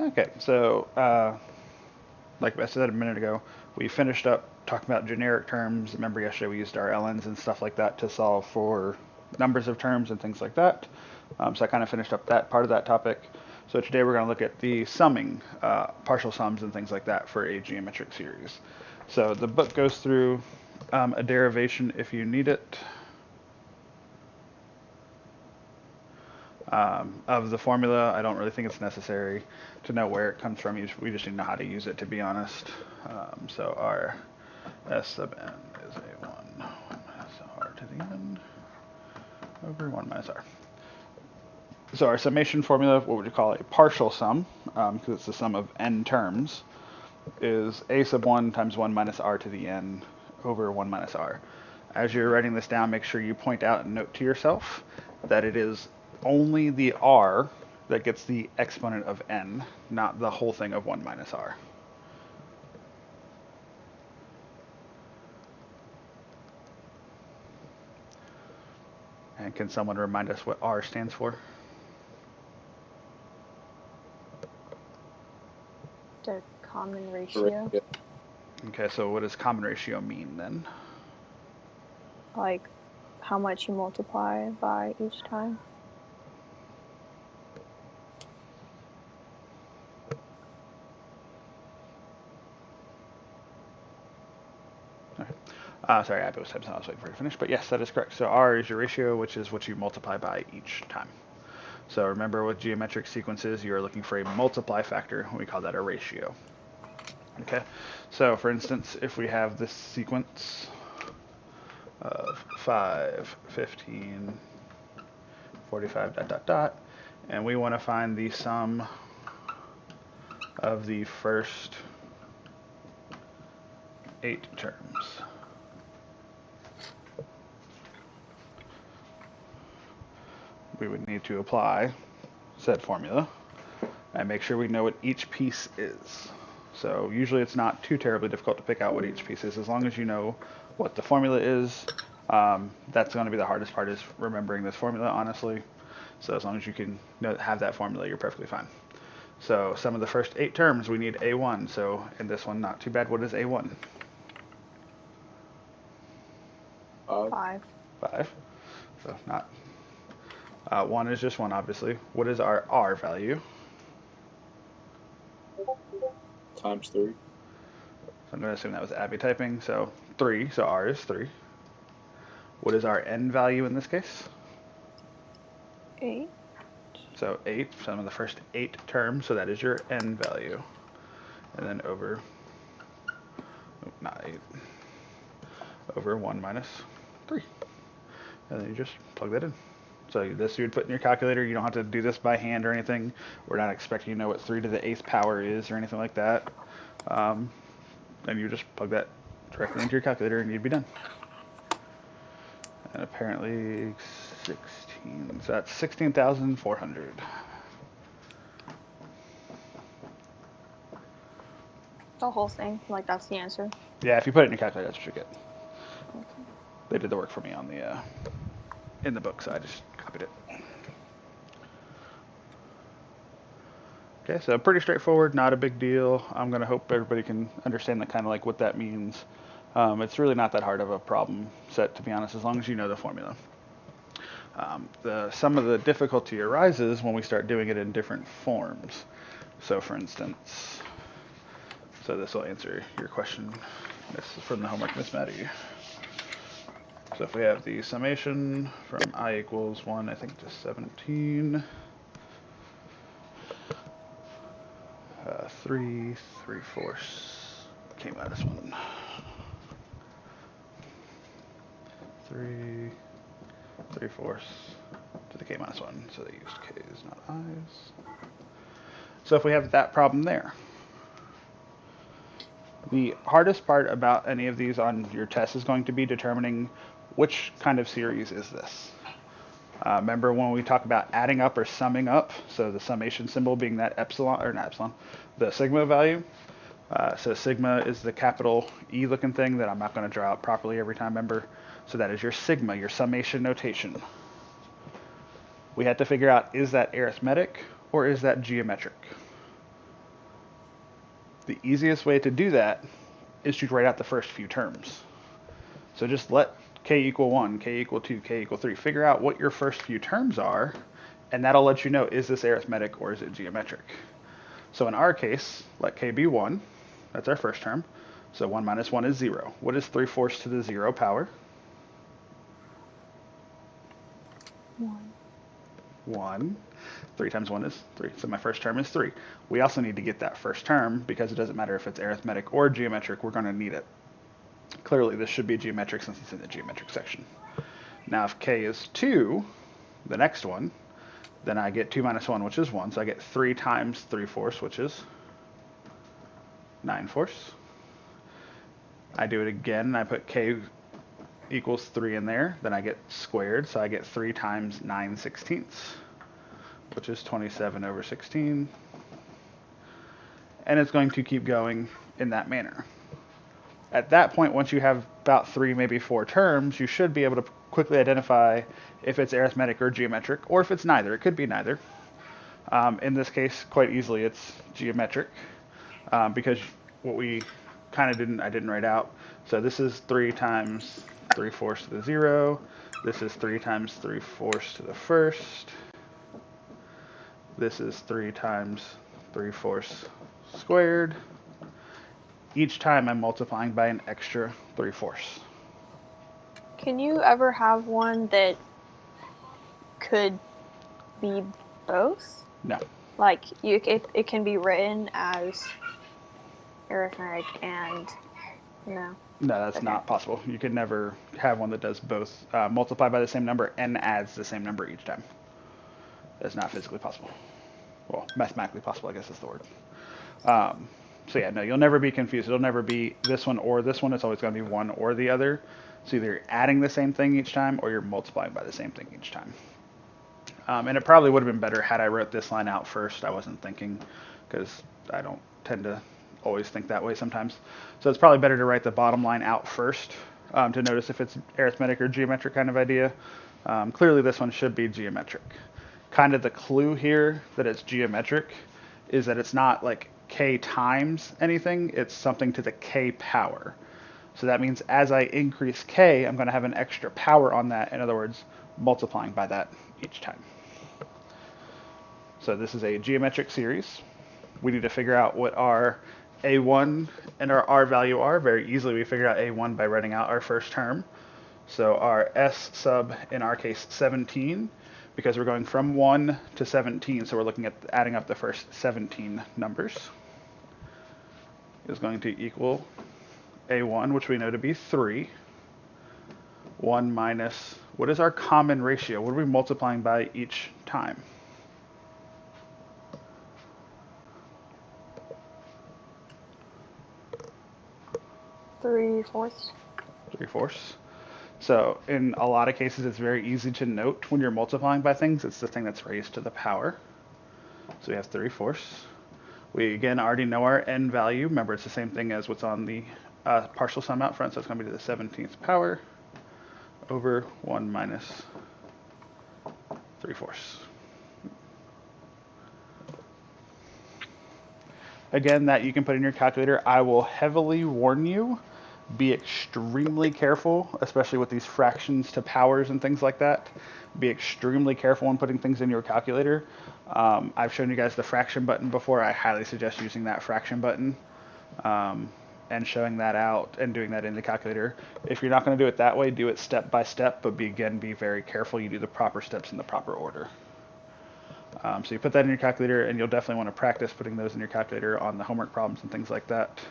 Okay, so like I said a minute ago, we finished up talking about generic terms. Remember yesterday we used our ln's and stuff like that to solve for numbers of terms and things like that. So I kind of finished up that part of that topic. So today we're going to look at the summing, partial sums and things like that for a geometric series. So the book goes through a derivation if you need it. Of the formula, I don't really think it's necessary to know where it comes from. We just need to know how to use it, to be honest. So our S sub n is a 1 minus r to the n over 1 minus r. So our summation formula, what would you call a partial sum, because it's the sum of n terms, is a sub 1 times 1 minus r to the n over 1 minus r. As you're writing this down, make sure you point out and note to yourself that it is only the r that gets the exponent of n, not the whole thing of 1 minus r. And can someone remind us what r stands for? The common ratio. Okay, so what does common ratio mean then? Like how much you multiply by each time. Sorry, I was waiting for you to finish, but yes, that is correct. So r is your ratio, which is what you multiply by each time. So remember, with geometric sequences, you are looking for a multiply factor. We call that a ratio. Okay, so for instance, if we have this sequence of 5, 15, 45, dot, dot, dot, and we want to find the sum of the first 8 terms. We would need to apply said formula and make sure we know what each piece is. So usually it's not too terribly difficult to pick out what each piece is, as long as you know what the formula is. That's going to be the hardest part, is remembering this formula, honestly. So as long as you can have that formula, you're perfectly fine. So some of the first 8 terms, we need A1. So in this one, not too bad. What is A1? 5. 5. So not 1 is just 1, obviously. What is our R value? Times 3. So I'm going to assume that was Abby typing. So 3. So R is 3. What is our N value in this case? 8. So 8, sum of the first 8 terms. So that is your N value. And then over, not 8, over 1 minus 3. And then you just plug that in. So this you would put in your calculator. You don't have to do this by hand or anything. We're not expecting you to know what 3 to the 8th power is or anything like that. And you just plug that directly into your calculator and you'd be done. And apparently 16, so that's 16,400. The whole thing, like that's the answer. Yeah, if you put it in your calculator, that's what you get. Okay. They did the work for me on the in the book, so I just copied it. Okay, so pretty straightforward, not a big deal. I'm gonna hope everybody can understand that, kind of like what that means. It's really not that hard of a problem set, to be honest, as long as you know the formula. Some of the difficulty arises when we start doing it in different forms. So for instance, so this will answer your question. This is from the homework, Miss Maddie. So if we have the summation from I equals 1, I think, to 17, 3 3/4 k minus 1. 3 3/4 to the k minus 1. So they used k's, not i's. So if we have that problem there, the hardest part about any of these on your test is going to be determining which kind of series is this. Remember when we talk about adding up or summing up, so the summation symbol being that epsilon, or not epsilon, the sigma value. So sigma is the capital E looking thing that I'm not going to draw out properly every time, remember. So that is your sigma, your summation notation. We had to figure out, is that arithmetic or is that geometric? The easiest way to do that is to write out the first few terms. So just let k equal 1, k equal 2, k equal 3. Figure out what your first few terms are, and that'll let you know, is this arithmetic or is it geometric? So in our case, let k be 1. That's our first term. So 1 minus 1 is 0. What is 3/4 to the 0 power? 1. 1. 3 times 1 is 3. So my first term is 3. We also need to get that first term because it doesn't matter if it's arithmetic or geometric, we're going to need it. Clearly, this should be geometric since it's in the geometric section. Now, if k is 2, the next one, then I get 2 minus 1, which is 1. So I get 3 times 3/4, which is 9/4. I do it again, and I put k equals 3 in there. Then I get squared, so I get 3 times 9/16, which is 27/16. And it's going to keep going in that manner. At that point, once you have about 3, maybe 4 terms, you should be able to quickly identify if it's arithmetic or geometric, or if it's neither. It could be neither. In this case, quite easily, it's geometric, because what we kind of I didn't write out. So this is 3 times 3/4 to the 0. This is 3 times 3/4 to the first. This is 3 times 3/4 squared. Each time I'm multiplying by an extra 3/4. Can you ever have one that could be both? No. Like, it can be written as arithmetic and no. No, that's not possible. You could never have one that does both, multiply by the same number and adds the same number each time. That's not physically possible. Well, mathematically possible, I guess is the word. So yeah, no, you'll never be confused. It'll never be this one or this one. It's always going to be one or the other. So either you're adding the same thing each time or you're multiplying by the same thing each time. And it probably would have been better had I wrote this line out first. I wasn't thinking, because I don't tend to always think that way sometimes. So it's probably better to write the bottom line out first, to notice if it's arithmetic or geometric kind of idea. Clearly this one should be geometric. Kind of the clue here that it's geometric is that it's not like k times anything, it's something to the k power. So that means as I increase k, I'm going to have an extra power on that. In other words, multiplying by that each time. So this is a geometric series. We need to figure out what our a1 and our r value are. Very easily we figure out a1 by writing out our first term. So our s sub, in our case, 17, because we're going from 1 to 17, so we're looking at adding up the first 17 numbers, is going to equal a1, which we know to be 3, 1 minus, what is our common ratio? What are we multiplying by each time? Three-fourths. 3/4. So in a lot of cases, it's very easy to note when you're multiplying by things, it's the thing that's raised to the power. So we have 3/4. We, again, already know our n value. Remember, it's the same thing as what's on the partial sum out front, so it's going to be to the 17th power over 1 minus 3/4. Again, that you can put in your calculator. I will heavily warn you, be extremely careful, especially with these fractions to powers and things like that. Be extremely careful when putting things in your calculator. I've shown you guys the fraction button before. I highly suggest using that fraction button and showing that out and doing that in the calculator. If you're not going to do it that way, do it step by step, but be very careful you do the proper steps in the proper order. So you put that in your calculator, and you'll definitely want to practice putting those in your calculator on the homework problems and things like that.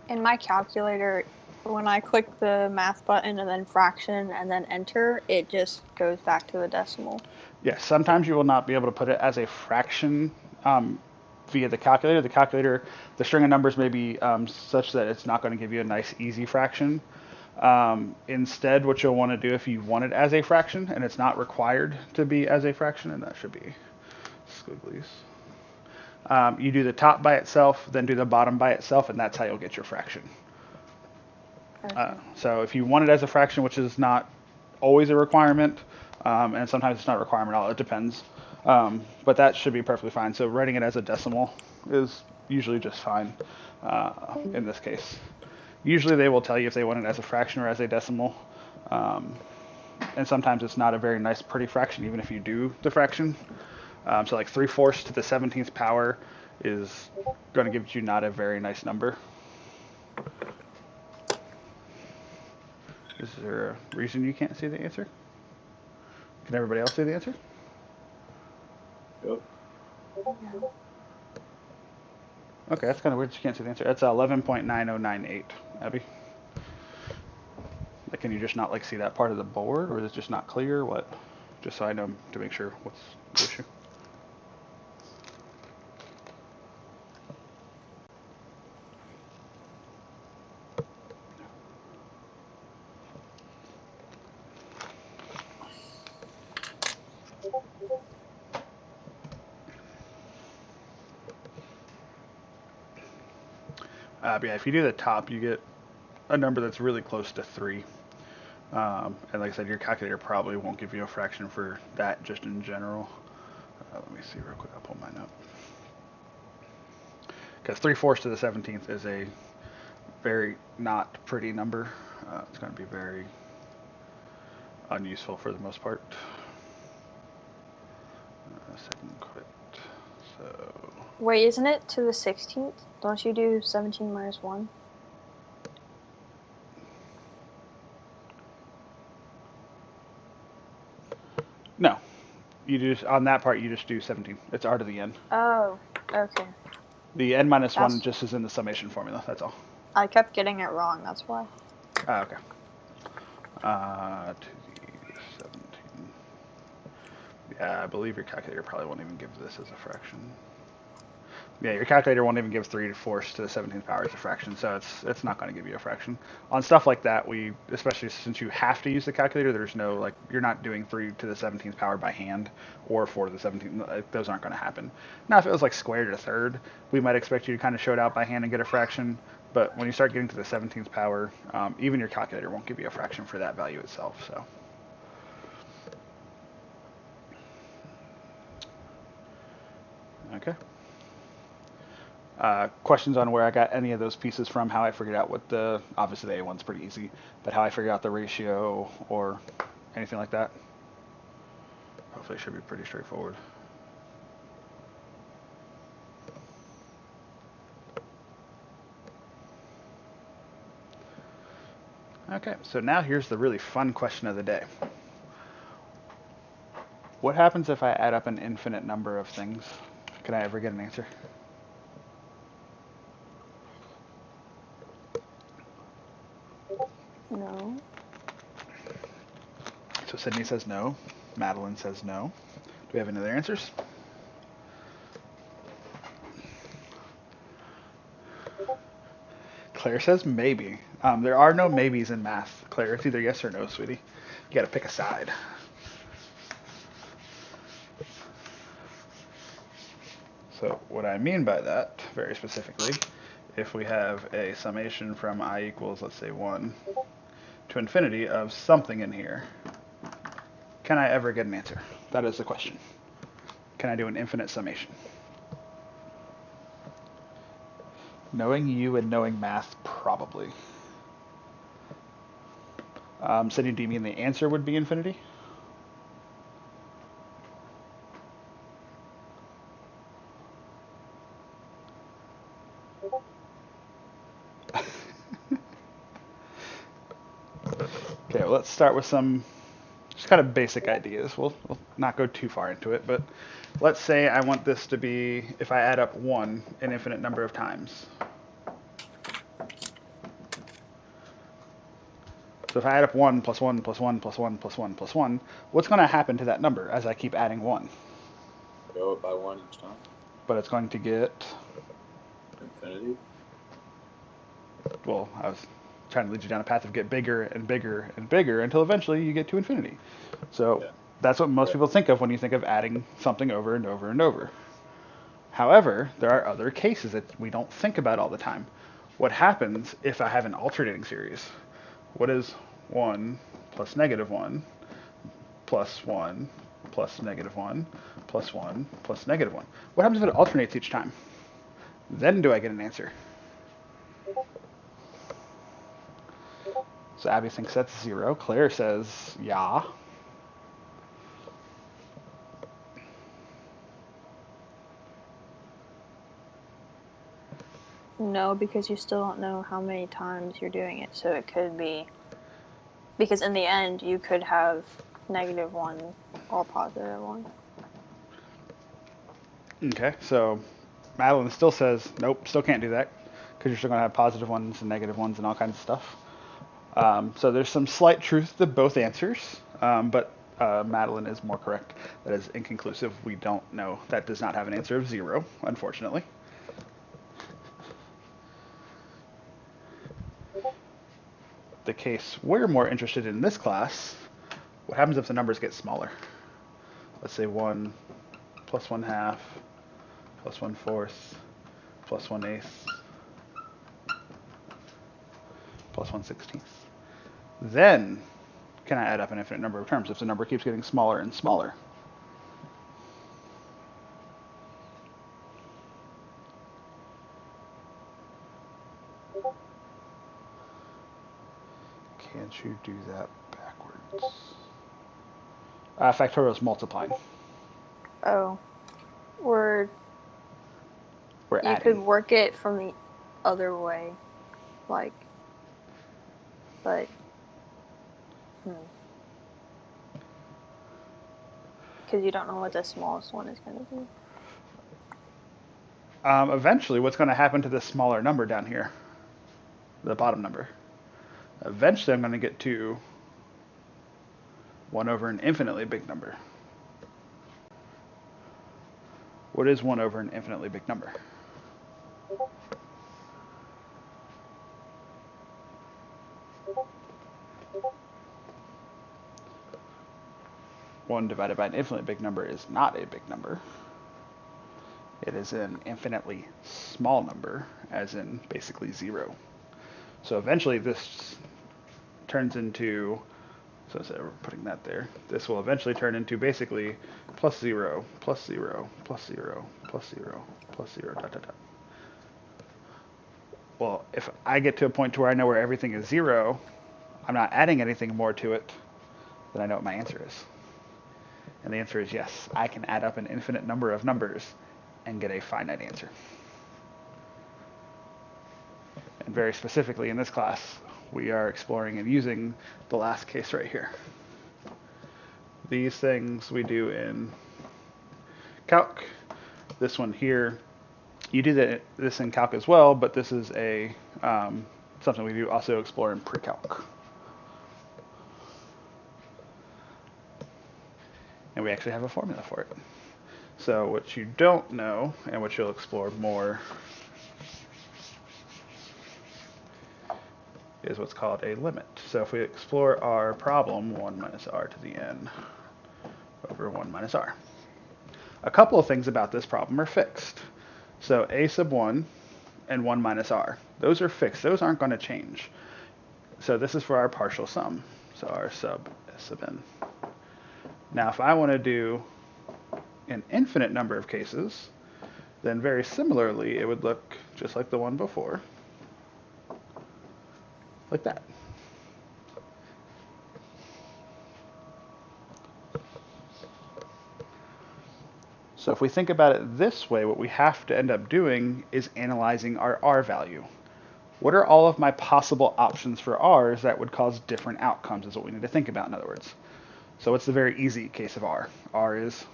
In my calculator, when I click the math button and then fraction and then enter, it just goes back to the decimal. Yes, sometimes you will not be able to put it as a fraction via the calculator. The calculator, the string of numbers may be such that it's not going to give you a nice easy fraction. Instead, what you'll want to do if you want it as a fraction, and it's not required to be as a fraction, and that should be squigglies. You do the top by itself, then do the bottom by itself, and that's how you'll get your fraction. Okay. So if you want it as a fraction, which is not always a requirement, and sometimes it's not a requirement at all, it depends. But that should be perfectly fine. So writing it as a decimal is usually just fine in this case. Usually they will tell you if they want it as a fraction or as a decimal. Um, and sometimes it's not a very nice, pretty fraction, even if you do the fraction. So like 3/4 to the 17th power is going to give you not a very nice number. Is there a reason you can't see the answer? Can everybody else see the answer? Yep. Okay, that's kind of weird. You can't see the answer. That's 11.9098, Abby. Like, can you just not like see that part of the board, or is it just not clear? What? Just so I know to make sure what's the issue. But yeah, if you do the top, you get a number that's really close to 3. And like I said, your calculator probably won't give you a fraction for that just in general. Let me see real quick. I'll pull mine up. Because 3/4 to the 17th is a very not pretty number. It's going to be very unuseful for the most part. Second quit. So. Wait, isn't it to the 16th? Don't you do 17 minus 1? No. You just, on that part, you just do 17. It's r to the n. Oh, okay. The n minus 1 That's- just is in the summation formula. That's all. I kept getting it wrong, that's why. Okay. To the 17. Yeah, I believe your calculator probably won't even give this as a fraction. Yeah, your calculator won't even give 3/4 to the 17th power as a fraction, so it's not going to give you a fraction. On stuff like that, especially since you have to use the calculator, there's no, like, you're not doing 3 to the 17th power by hand or 4 to the 17th. Those aren't going to happen. Now, if it was like square to the third, we might expect you to kind of show it out by hand and get a fraction. But when you start getting to the 17th power, even your calculator won't give you a fraction for that value itself. So. Okay. Questions on where I got any of those pieces from, how I figured out obviously the A1's pretty easy, but how I figured out the ratio or anything like that? Hopefully it should be pretty straightforward. Okay, so now here's the really fun question of the day. What happens if I add up an infinite number of things? Can I ever get an answer? No. So Sydney says no. Madeline says no. Do we have any other answers? Claire says maybe. There are no maybes in math, Claire. It's either yes or no, sweetie. You gotta pick a side. So what I mean by that, very specifically, if we have a summation from I equals, let's say 1 to infinity of something in here, can I ever get an answer? That is the question. Can I do an infinite summation? Knowing you and knowing math, probably. Sydney, do you mean the answer would be infinity? Okay, well, let's start with some just kind of basic ideas. We'll not go too far into it, but let's say I want this to be, if I add up 1 an infinite number of times. So if I add up 1 plus 1 plus 1 plus 1 plus 1 plus 1, what's going to happen to that number as I keep adding 1? Go up by 1 each time. But it's going to get, Infinity. well, I was trying to lead you down a path of get bigger and bigger and bigger until eventually you get to infinity. So that's what most people think of when you think of adding something over and over and over. However, there are other cases that we don't think about all the time. What happens if I have an alternating series? What is 1 plus negative 1 plus 1 plus negative 1 plus 1 plus negative 1. What happens if it alternates each time? Then do I get an answer? So Abby thinks that's 0. Claire says, yeah. No, because you still don't know how many times you're doing it. So it could be, because in the end, you could have -1 or +1. Okay, so Madeline still says, nope, still can't do that, because you're still going to have positive ones and negative ones and all kinds of stuff. So there's some slight truth to both answers, but Madeline is more correct. That is inconclusive. We don't know. That does not have an answer of 0, unfortunately. The case we're more interested in this class, what happens if the numbers get smaller? Let's say 1 plus 1/2 plus 1/4 plus 1/8 plus 1/16. Then, can I add up an infinite number of terms if the number keeps getting smaller and smaller? Can't you do that backwards? Factorial is multiplying. Oh. Or We're you adding. could work it from the other way. Like, but, because you don't know what the smallest one is going to be. Eventually, what's going to happen to this smaller number down here? The bottom number. Eventually, I'm going to get to 1 over an infinitely big number. What is 1 over an infinitely big number? One divided by an infinitely big number is not a big number. It is an infinitely small number, as in basically 0. So eventually this turns into, so instead of putting that there, this will eventually turn into basically plus 0, plus 0, plus 0, plus 0, plus 0, dot, dot, dot. Well, if I get to a point to where I know where everything is 0, I'm not adding anything more to it, then I know what my answer is. And the answer is yes, I can add up an infinite number of numbers and get a finite answer. And very specifically in this class, we are exploring and using the last case right here. These things we do in Calc. This one here, you do this in Calc as well, but this is a something we do also explore in Pre-Calc. And we actually have a formula for it. So what you don't know, and what you'll explore more, is what's called a limit. So if we explore our problem, 1 minus r to the n over 1 minus r. A couple of things about this problem are fixed. So a sub 1 and 1 minus r. Those are fixed. Those aren't going to change. So this is for our partial sum. So r sub s sub n. Now if I want to do an infinite number of cases, then very similarly it would look just like the one before. Like that. So if we think about it this way, what we have to end up doing is analyzing our r value. What are all of my possible options for r's that would cause different outcomes is what we need to think about, in other words. So what's the very easy case of r? R is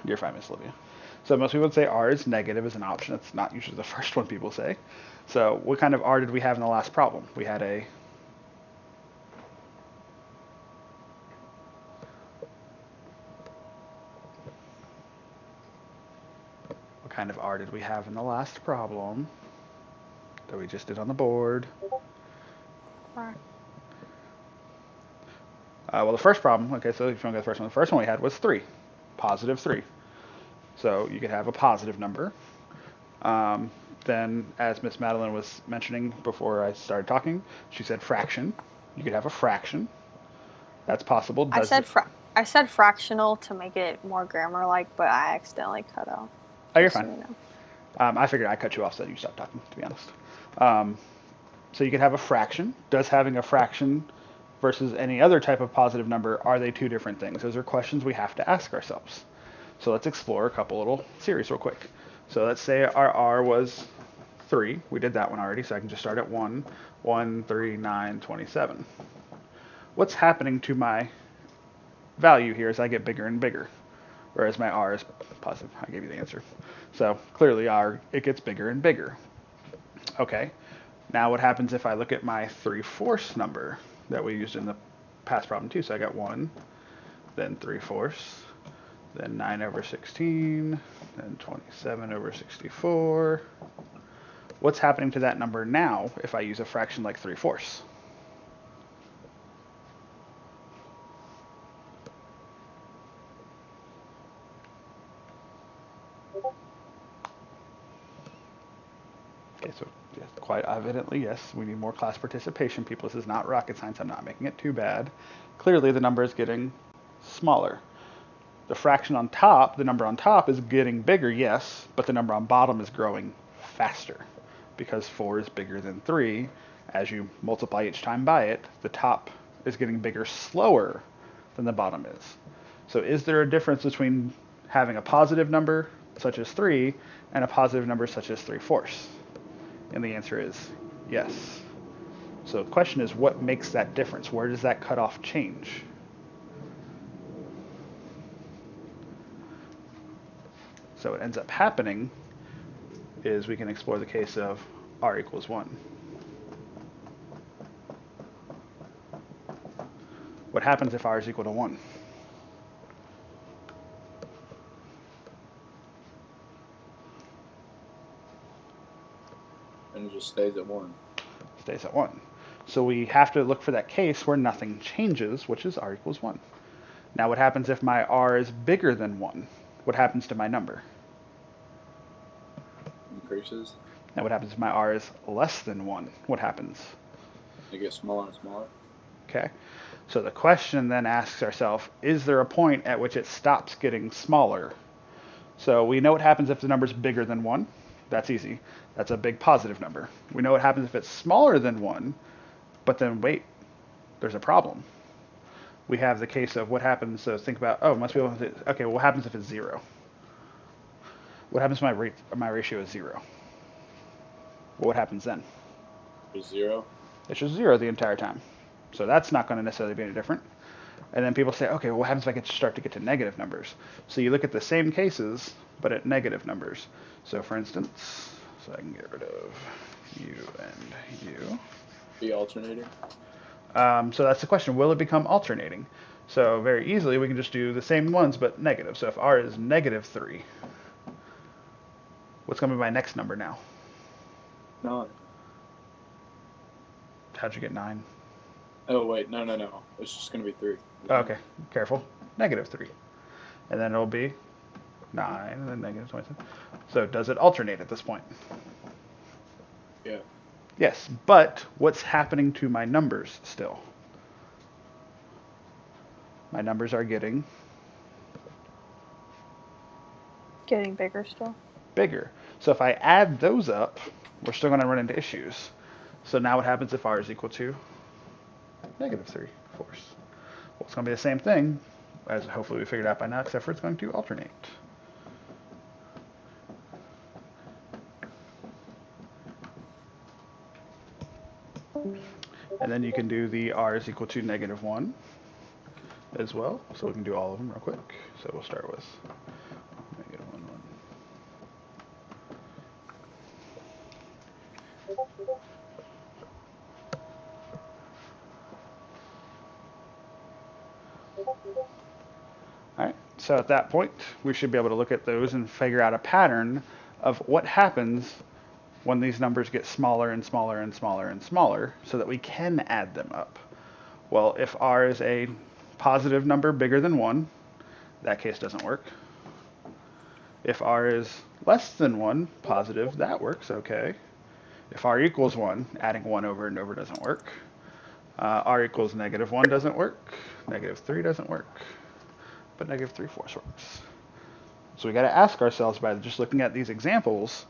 You're fine, Miss Olivia. So most people would say r is negative as an option. That's not usually the first one people say. So what kind of r did we have in the last problem? We had a what kind of r did we have in the last problem that we just did on the board? Well, the first problem, okay, so if you want to go to the first one we had was 3, positive 3. So you could have a positive number. Then, as Miss Madeline was mentioning before I started talking, she said fraction. You could have a fraction. That's possible. I said fractional to make it more grammar like, but I accidentally cut out. Oh, you're Just so fine. you know. I figured I cut you off so that you stopped talking, to be honest. So you could have a fraction. Does having a fraction versus any other type of positive number, are they two different things? Those are questions we have to ask ourselves. So let's explore a couple little series real quick. So let's say our R was 3. We did that one already, so I can just start at 1. 1, 3, 9, 27. What's happening to my value here as I get bigger and bigger? Or as my R is positive. I gave you the answer. So clearly it gets bigger and bigger. Okay. Now what happens if I look at my 3/4 number that we used in the past problem too? So I got 1, then 3/4, then 9/16, then 27/64. What's happening to that number now if I use a fraction like 3/4? Okay, so yes, quite evidently, yes, we need more class participation, people. This is not rocket science. I'm not making it too bad. Clearly, the number is getting smaller. The fraction on top, the number on top is getting bigger, yes, but the number on bottom is growing faster because 4 is bigger than 3. As you multiply each time by it, the top is getting bigger slower than the bottom is. So is there a difference between having a positive number, such as 3, and a positive number such as 3/4? And the answer is yes. So the question is, what makes that difference? Where does that cutoff change? So what ends up happening is we can explore the case of R equals 1. What happens if R is equal to 1? And it just stays at 1. Stays at 1. So we have to look for that case where nothing changes, which is R equals 1. Now what happens if my R is bigger than 1? What happens to my number? Increases. Now what happens if my R is less than 1? What happens? It gets smaller and smaller. Okay. So the question then asks ourselves, is there a point at which it stops getting smaller? So we know what happens if the number is bigger than 1. That's easy. That's a big positive number. We know what happens if it's smaller than 1, but then wait, there's a problem. We have the case of what happens, so think about, must be able to, okay, well, what happens if it's 0? What happens if my ratio is 0? Well, what happens then? It's 0. It's just 0 the entire time. So that's not going to necessarily be any different. And then people say, okay, well, what happens if I start to get to negative numbers? So you look at the same cases, but at negative numbers. So for instance, so I can get rid of U and U. Be alternating. So that's the question, will it become alternating? So very easily, we can just do the same ones, but negative. So if R is -3, what's going to be my next number now? 9. How'd you get 9? Oh, wait. No. It's just going to be 3. Okay, careful. -3. And then it'll be 9, and then -27. So does it alternate at this point? Yeah. Yes, but what's happening to my numbers still? My numbers are getting bigger still. bigger. So if I add those up, we're still going to run into issues. So now what happens if R is equal to -3/4? Well, it's going to be the same thing, as hopefully we figured out by now, except for it's going to alternate. And then you can do the R is equal to -1 as well. So we can do all of them real quick. So we'll start with -1, 1. All right, so at that point, we should be able to look at those and figure out a pattern of what happens when these numbers get smaller and smaller and smaller and smaller so that we can add them up. Well, if R is a positive number bigger than 1, that case doesn't work. If R is less than 1, positive, that works okay. If r equals 1, adding 1 over and over doesn't work. R equals -1 doesn't work. -3 doesn't work. But -3/4 works. So we got to ask ourselves by just looking at these examples,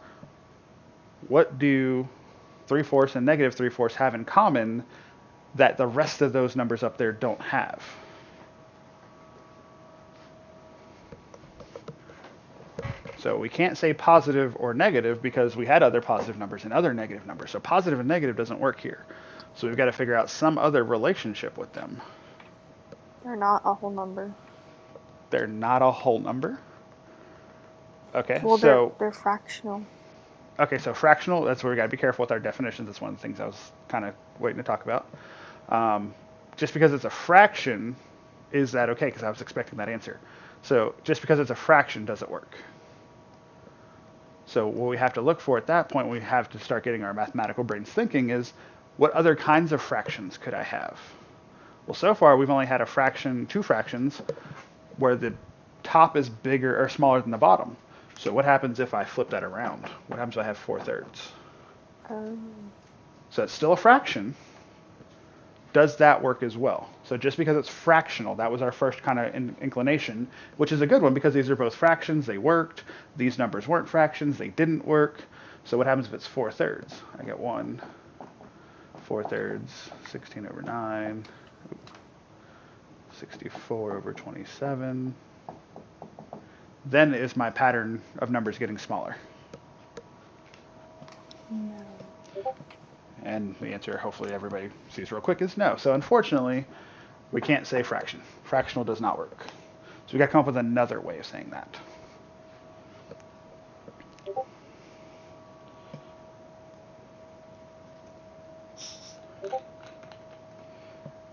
what do 3/4 and -3/4 have in common that the rest of those numbers up there don't have? So we can't say positive or negative because we had other positive numbers and other negative numbers. So positive and negative doesn't work here. So we've got to figure out some other relationship with them. They're not a whole number. They're not a whole number? Okay, Well, so they're fractional. okay, so fractional, that's where we got to be careful with our definitions. That's one of the things I was kind of waiting to talk about. Just because it's a fraction, is that okay? Because I was expecting that answer. So just because it's a fraction doesn't work. So what we have to look for at that point, we have to start getting our mathematical brains thinking is, what other kinds of fractions could I have? Well, so far we've only had a fraction, 2 fractions, where the top is bigger or smaller than the bottom. So what happens if I flip that around? What happens if I have 4/3? So it's still a fraction. Does that work as well? So just because it's fractional, that was our first kind of inclination, which is a good one because these are both fractions, they worked. These numbers weren't fractions, they didn't work. So what happens if it's 4/3? I get 1, 4/3, 16 over 9, 64 over 27. Then is my pattern of numbers getting smaller? No. And the answer, hopefully everybody sees real quick, is no. So unfortunately, we can't say fraction. Fractional does not work. So we got to come up with another way of saying that.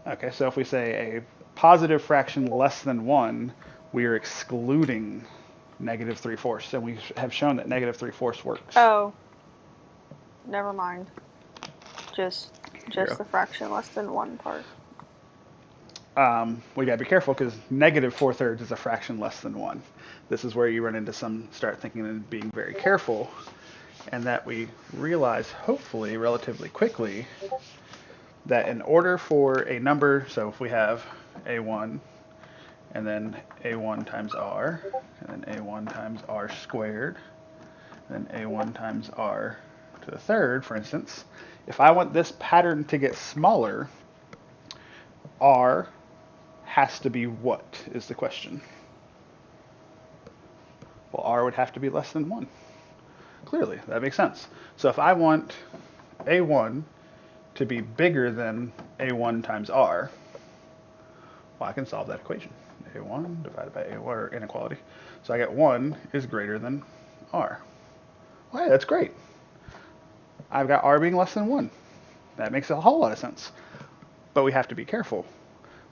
Okay, so if we say a positive fraction less than 1, we are excluding -3/4. And we have shown that -3/4 works. Oh. Never mind. Just Yeah. the fraction less than 1 part. We gotta be careful because -4/3 is a fraction less than 1. This is where you run into start thinking and being very careful, and that we realize, hopefully, relatively quickly, that in order for a number, so if we have a1, and then a1 times r, and then a1 times r squared, and then a1 times r to the third, for instance, if I want this pattern to get smaller, r has to be what, is the question? Well, r would have to be less than 1. Clearly, that makes sense. So if I want a1 to be bigger than a1 times r, well, I can solve that equation. a1 divided by a1, or inequality. So I get 1 is greater than r. Well, hey, that's great. I've got r being less than 1. That makes a whole lot of sense. But we have to be careful.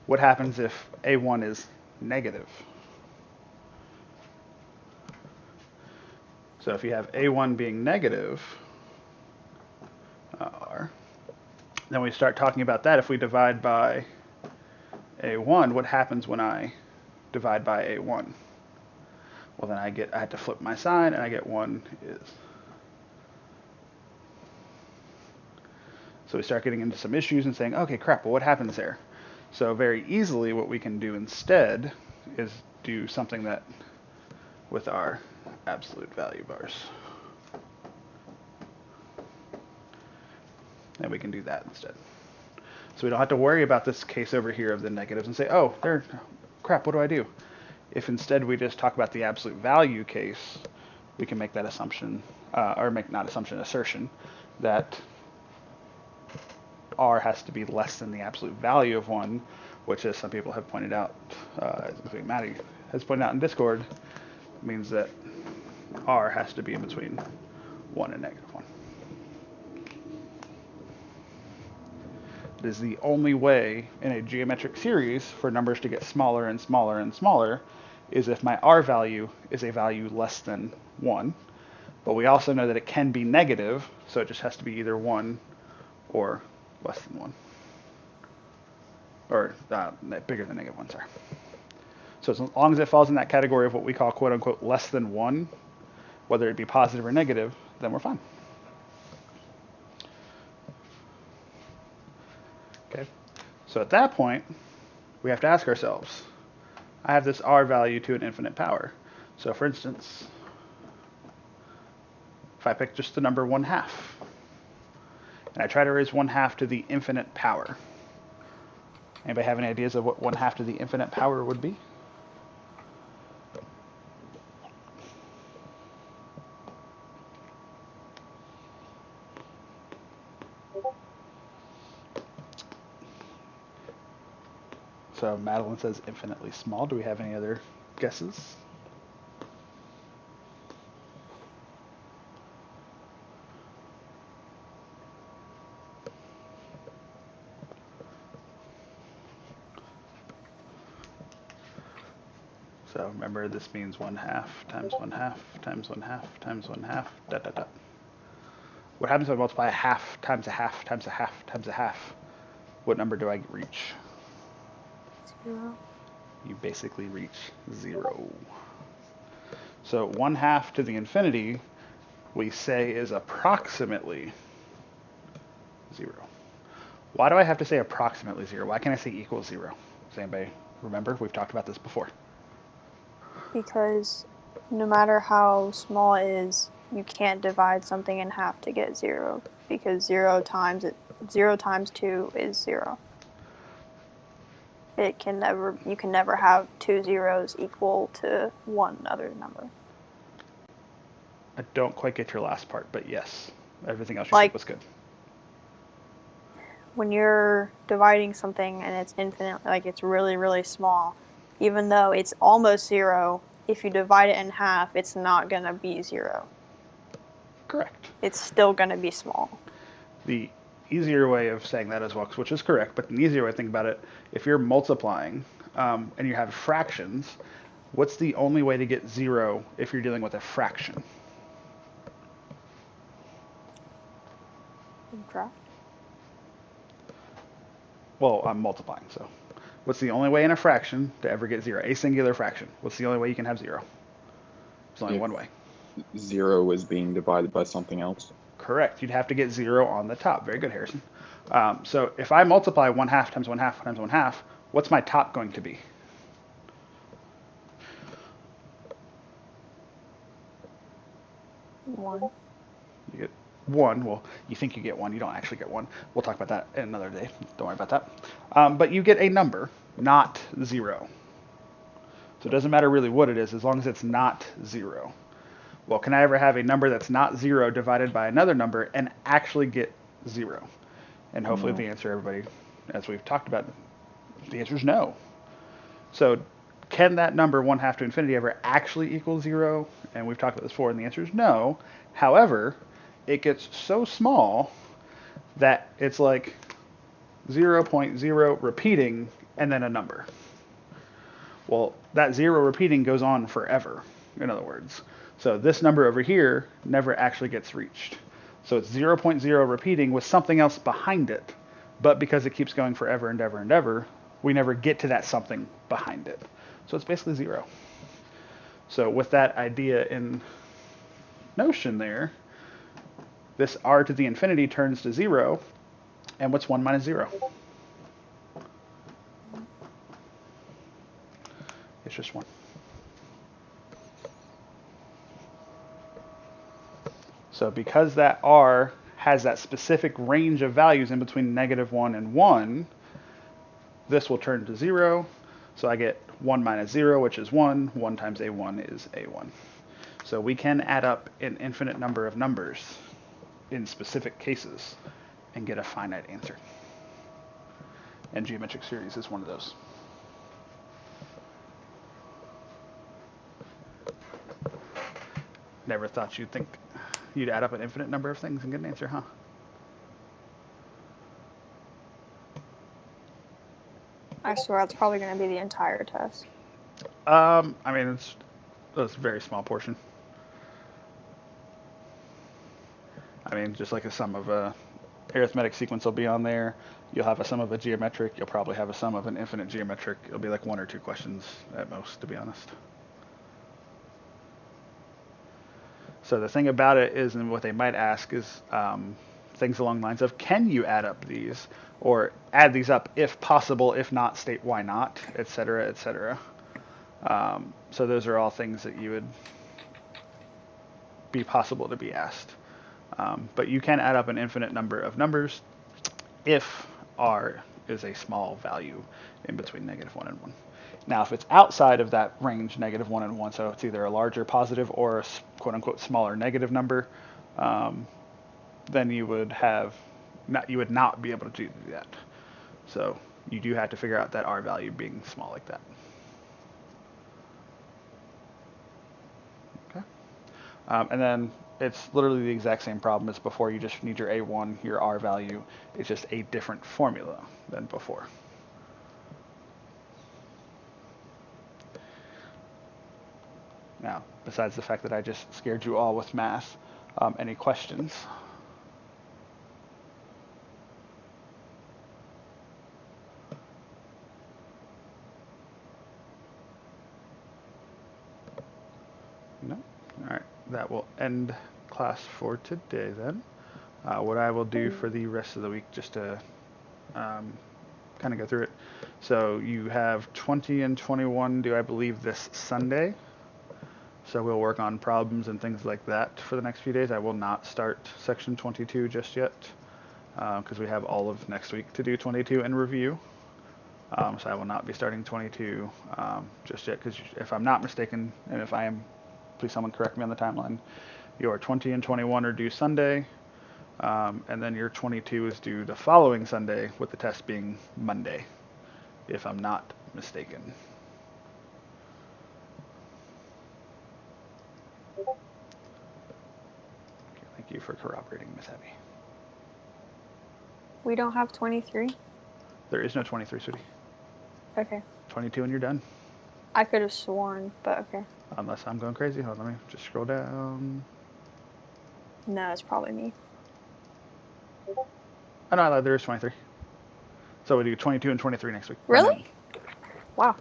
What happens if a1 is negative? So if you have a1 being negative, r, then we start talking about that. If we divide by a1, what happens when I divide by a1? Well, then I have to flip my sign, and I get 1 is. So we start getting into some issues and saying, okay, crap, well, what happens there? So very easily, what we can do instead is do something that with our absolute value bars. And we can do that instead. So we don't have to worry about this case over here of the negatives and say, oh, crap, what do I do? If instead we just talk about the absolute value case, we can make that assumption, or make not assumption, assertion, that r has to be less than the absolute value of 1, which, as some people have pointed out, including Maddie has pointed out in Discord, means that r has to be in between 1 and -1. It is the only way in a geometric series for numbers to get smaller and smaller and smaller is if my r value is a value less than 1. But we also know that it can be negative, so it just has to be either 1 or less than 1. Or bigger than -1, sorry. So as long as it falls in that category of what we call quote-unquote less than 1, whether it be positive or negative, then we're fine. Okay, so at that point, we have to ask ourselves, I have this r value to an infinite power. So for instance, if I pick just the number 1/2, and I try to raise 1/2 to the infinite power, anybody have any ideas of what 1/2 to the infinite power would be? So Madeline says infinitely small. Do we have any other guesses? So remember, this means 1/2 times 1/2 times 1/2 times 1/2, dot, dot, dot. What happens if I multiply a half times a half times a half times a half? What number do I reach? 0. You basically reach 0. So 1/2 to the infinity, we say, is approximately 0. Why do I have to say approximately 0? Why can't I say equals 0? Does anybody remember? We've talked about this before. Because no matter how small it is, you can't divide something in half to get 0, because 0 times 2 is 0. You can never have 2 zeros equal to one other number. I don't quite get your last part, but yes, everything else you Like- said was good. When you're dividing something and it's infinite, like it's really, really small, even though it's almost 0, if you divide it in half, it's not going to be 0. Correct. It's still going to be small. The easier way of saying that as well, which is correct, but an easier way to think about it, if you're multiplying and you have fractions, what's the only way to get 0 if you're dealing with a fraction? Subtract. Well, I'm multiplying, so what's the only way in a fraction to ever get 0? A singular fraction. What's the only way you can have 0? There's only one way. 0 is being divided by something else. Correct. You'd have to get 0 on the top. Very good, Harrison. So if I multiply 1/2 times 1/2 times 1/2, what's my top going to be? One. You get 1. Well, you think you get 1. You don't actually get 1. We'll talk about that in another day. Don't worry about that. But you get a number, not 0. So it doesn't matter really what it is, as long as it's not 0. Well, can I ever have a number that's not 0 divided by another number and actually get 0? And hopefully the answer, everybody, as we've talked about, the answer is no. So can that number 1/2 to infinity ever actually equal 0? And we've talked about this before, and the answer is no. However, it gets so small that it's like 0.0 repeating and then a number. Well, that 0 repeating goes on forever, in other words. So this number over here never actually gets reached. So it's 0.0 repeating with something else behind it. But because it keeps going forever and ever and ever, we never get to that something behind it. So it's basically 0. So with that idea in notion there, this r to the infinity turns to 0. And what's 1 minus 0? It's just 1. So because that r has that specific range of values in between -1 and 1, this will turn to 0. So I get 1 minus 0, which is 1. 1 times a1 is a1. So we can add up an infinite number of numbers in specific cases and get a finite answer. And geometric series is one of those. Never thought you'd add up an infinite number of things and get an answer, huh? I swear that's probably going to be the entire test. I mean, it's a very small portion. I mean, just like a sum of a arithmetic sequence will be on there. You'll have a sum of a geometric. You'll probably have a sum of an infinite geometric. It'll be like 1 or 2 questions at most, to be honest. So the thing about it is, and what they might ask is things along the lines of, can you add up these? Or add these up if possible, if not, state why not, etc., etc. So those are all things that you would be possible to be asked. But you can add up an infinite number of numbers if r is a small value in between -1 and 1. Now, if it's outside of that range, -1 and 1, so it's either a larger positive or a quote-unquote smaller negative number, then you would not be able to do that. So you do have to figure out that r value being small like that. Okay. And then it's literally the exact same problem as before. You just need your A1, your R value. It's just a different formula than before. Now, besides the fact that I just scared you all with math, any questions? No? All right. That will end class for today then. What I will do for the rest of the week, just to kind of go through it. So you have 20 and 21 due, I believe, this Sunday. So we'll work on problems and things like that for the next few days. I will not start section 22 just yet because we have all of next week to do 22 and review. So I will not be starting 22 just yet because if I'm not mistaken, and if I am, please someone correct me on the timeline, your 20 and 21 are due Sunday. And then your 22 is due the following Sunday, with the test being Monday, if I'm not mistaken. Okay, thank you for corroborating, Miss Abby. We don't have 23? There is no 23, sweetie. Okay. 22 and you're done. I could have sworn, but okay. Unless I'm going crazy. Hold on, let me just scroll down. No, it's probably me. Oh, no, I lied. There is 23. So we do 22 and 23 next week. Really? Wow.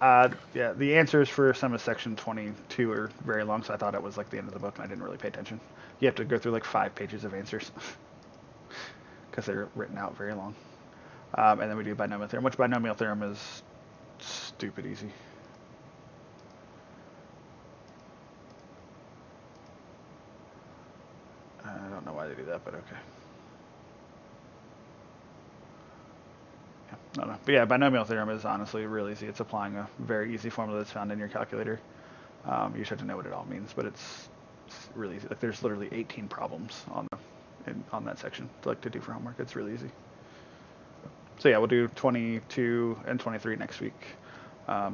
Yeah, the answers for some of section 22 are very long, so I thought it was like the end of the book, and I didn't really pay attention. You have to go through like 5 pages of answers because they're written out very long. And then we do binomial theorem, which binomial theorem is stupid easy. I don't know why they do that, but okay. Yeah, no. But yeah, binomial theorem is honestly real easy. It's applying a very easy formula that's found in your calculator. You just have to know what it all means, but it's really easy. Like there's literally 18 problems on that section to do for homework. It's really easy. So yeah, we'll do 22 and 23 next week.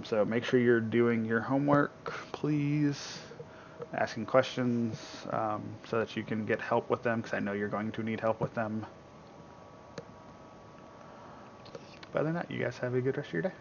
So make sure you're doing your homework, please. Asking questions so that you can get help with them, because I know you're going to need help with them. But other than that, you guys have a good rest of your day.